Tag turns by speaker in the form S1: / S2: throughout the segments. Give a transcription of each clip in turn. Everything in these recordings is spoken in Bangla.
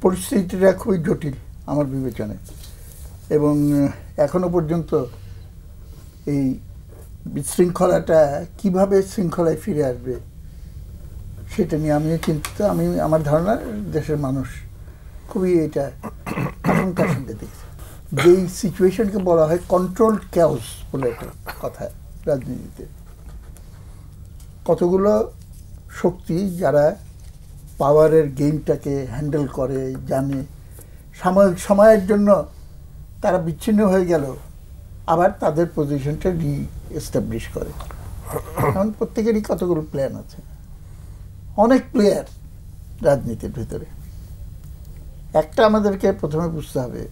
S1: পরিস্থিতিটা খুবই জটিল আমার বিবেচনায়, এবং এখনো পর্যন্ত এই বিশৃঙ্খলাটা কিভাবে শৃঙ্খলায় ফিরে আসবে সেটা নিয়ে আমিও চিন্তিত। আমার ধারণা দেশের মানুষ খুবই এটা আশঙ্কার সঙ্গে দেখছে। যেই সিচুয়েশনকে বলা হয় কন্ট্রোল ক্যাওস বলে একটা কথা রাজনীতিতে, কতগুলো শক্তি যারা পাওয়ারের গেমটাকে হ্যান্ডেল করে, জানে, সাময়িক সময়ের জন্য তারা বিচ্ছিন্ন হয়ে গেল, আবার তাদের পজিশনটা রি-এস্টাবলিশ করে। কারণ প্রত্যেকেরই কতগুলো প্ল্যান আছে, অনেক প্লেয়ার রাজনীতির ভিতরে। একটা আমাদেরকে প্রথমে বুঝতে হবে,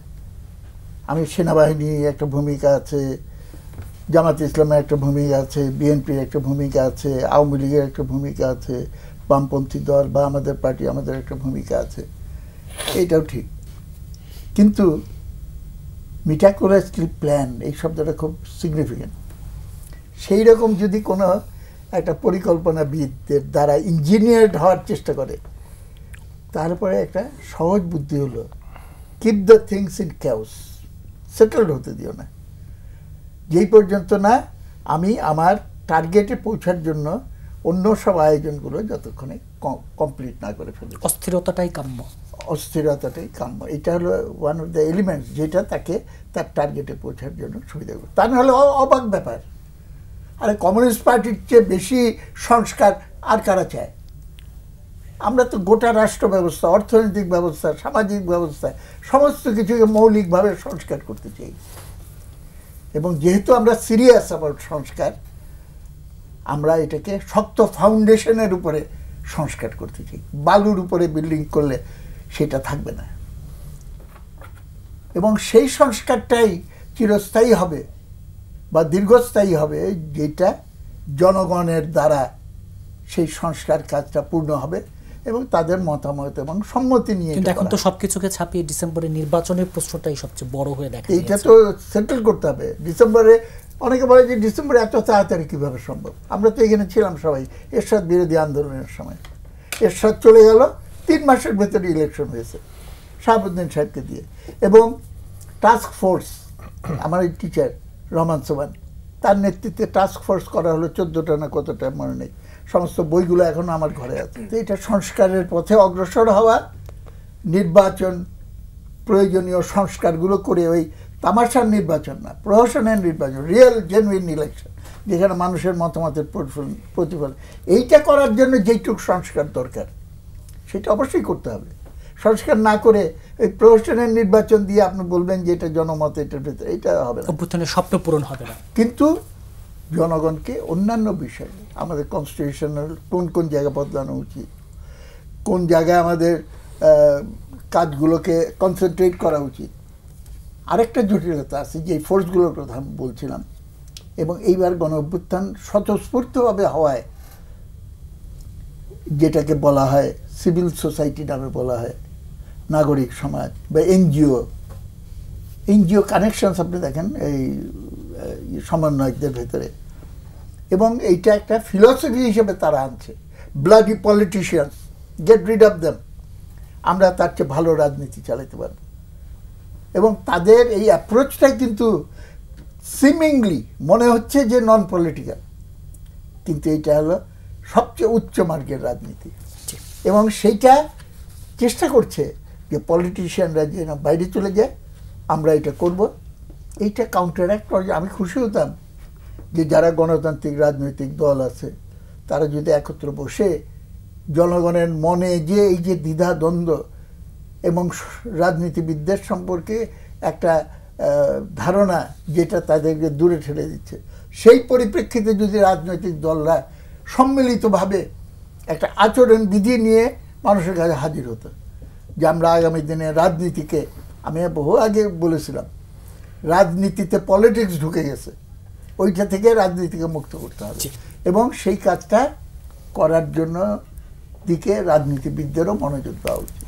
S1: আমি সেনাবাহিনী একটা ভূমিকা আছে, জামাত ইসলামের একটা ভূমিকা আছে, বিএনপির একটা ভূমিকা আছে, আওয়ামী লীগের একটা ভূমিকা আছে, বামপন্থী দল বা আমাদের পার্টি আমাদের একটা ভূমিকা আছে, এইটাও ঠিক। কিন্তু মিটাকুলাসলি প্ল্যান এই শব্দটা খুব সিগনিফিকেন্ট। সেই রকম যদি কোনো একটা পরিকল্পনাবিদদের দ্বারা ইঞ্জিনিয়ার্ড হওয়ার চেষ্টা করে, তারপরে একটা সহজ বুদ্ধি হলো keep the things in chaos, settled হতে দিও না, যেই পর্যন্ত না আমি আমার টার্গেটে পৌঁছার জন্য অন্য সব আয়োজনগুলো যতক্ষণে কমপ্লিট না করে ফেলি।
S2: অস্থিরতাটাই কাম্য,
S1: অস্থিরতাটাই কাম্য। এটা হলো ওয়ান অফ দ্য এলিমেন্টস যেটা তাকে তার টার্গেটে পৌঁছার জন্য সুবিধা করবে। তা নাহলে অবাক ব্যাপার। আরে কমিউনিস্ট পার্টির চেয়ে বেশি সংস্কার আর কারা চায়? আমরা তো গোটা রাষ্ট্র ব্যবস্থা, অর্থনৈতিক ব্যবস্থা, সামাজিক ব্যবস্থা সমস্ত কিছুকে মৌলিকভাবে সংস্কার করতে চাই। এবং যেহেতু আমরা সিরিয়াস অ্যাবাউট সংস্কার, আমরা এটাকে শক্ত ফাউন্ডেশনের উপরে সংস্কার করতে চাই। বালুর উপরে বিল্ডিং করলে সেটা থাকবে না। এবং সেই সংস্কারটাই চিরস্থায়ী হবে বা দীর্ঘস্থায়ী হবে যেটা জনগণের দ্বারা সেই সংস্কার কাজটা পূর্ণ হবে এবং তাদের মতামত এবং সম্মতি নিয়ে।
S2: কিন্তু এখন তো সবকিছুকে ছাপিয়ে ডিসেম্বরে নির্বাচনের প্রশ্নটাই সবচেয়ে বড় হয়ে দেখা
S1: এইটা তো সেটেল করতে হবে ডিসেম্বরে। অনেকে বলে যে ডিসেম্বরে এত তাড়াতাড়ি কীভাবে সম্ভব? আমরা তো এখানে ছিলাম সবাই এরশাদ বিরোধী আন্দোলনের সময়। এরশাদ চলে গেল, 3 মাসের ভেতরে ইলেকশন হয়েছে শাহাবুদ্দিন সাহেবকে দিয়ে। এবং টাস্ক ফোর্স, আমার এই টিচার রহমান সোবান, তার নেতৃত্বে টাস্ক ফোর্স করা হলো, 14টা না কতটা মনে নেই, সমস্ত বইগুলো এখনো আমার ঘরে আছে। তো এটা সংস্কারের পথে অগ্রসর হওয়া, নির্বাচন, প্রয়োজনীয় সংস্কারগুলো করে ওই তামাশার নির্বাচন না, প্রহসনের নির্বাচন, রিয়েল জেনুইন ইলেকশন, যেখানে মানুষের মতামতের প্রতিফলন, এইটা করার জন্য যেইটুকু সংস্কার দরকার সেটা অবশ্যই করতে হবে। সংস্কার না করে ওই প্রহসনের নির্বাচন দিয়ে আপনি বলবেন যে এটা জনমত, এটার ভেতরে এটা হবে না,
S2: অভ্যুত্থানের স্বপ্ন পূরণ হবে না।
S1: কিন্তু জনগণকে অন্যান্য বিষয়, আমাদের কনস্টিটিউশনাল কোন কোন জায়গা বদলানো উচিত, কোন জায়গায় আমাদের কাজগুলোকে কনসেন্ট্রেট করা উচিত। আরেকটা জটিলতা আছে যে ফোর্সগুলোর কথা আমি বলছিলাম, এবং এইবার গণ অভ্যুত্থান স্বতঃস্ফূর্তভাবে হওয়ায় যেটাকে বলা হয় সিভিল সোসাইটি নামে বলা হয়, নাগরিক সমাজ বা এনজিও কানেকশনস আপনি দেখেন এই সমন্বয়কদের ভেতরে, এবং এইটা একটা ফিলসফি হিসেবে তারা আনছে, bloody politicians, get rid of them, আমরা তার চেয়ে ভালো রাজনীতি চালাতে পারব। এবং তাদের এই অ্যাপ্রোচটাই কিন্তু সিমিংলি মনে হচ্ছে যে নন পলিটিক্যাল, কিন্তু এইটা হলো সবচেয়ে উচ্চ মার্গের রাজনীতি। এবং সেইটা চেষ্টা করছে যে পলিটিশিয়ানরা যে না বাইরে চলে যায়, আমরা এটা করব, এইটা কাউন্টারঅ্যাক্ট করে। আমি খুশি হতাম যে যারা গণতান্ত্রিক রাজনৈতিক দল আছে তারা যদি একত্র বসে জনগণের মনে যে এই যে দ্বিধা দ্বন্দ্ব এবং রাজনীতিবিদদের সম্পর্কে একটা ধারণা যেটা তাদেরকে দূরে ঠেলে দিচ্ছে, সেই পরিপ্রেক্ষিতে যদি রাজনৈতিক দলরা সম্মিলিতভাবে একটা আচরণ বিধি নিয়ে মানুষের কাছে হাজির হতো, যে আমরা আগামী দিনে রাজনীতিকে, আমি বহু আগে বলেছিলাম রাজনীতিতে পলিটিক্স ঢুকে গেছে, ওইটা থেকে রাজনীতিকে মুক্ত করতে হবে, এবং সেই কাজটা করার জন্য দিকে রাজনীতিবিদদেরও মনোযোগ দেওয়া উচিত।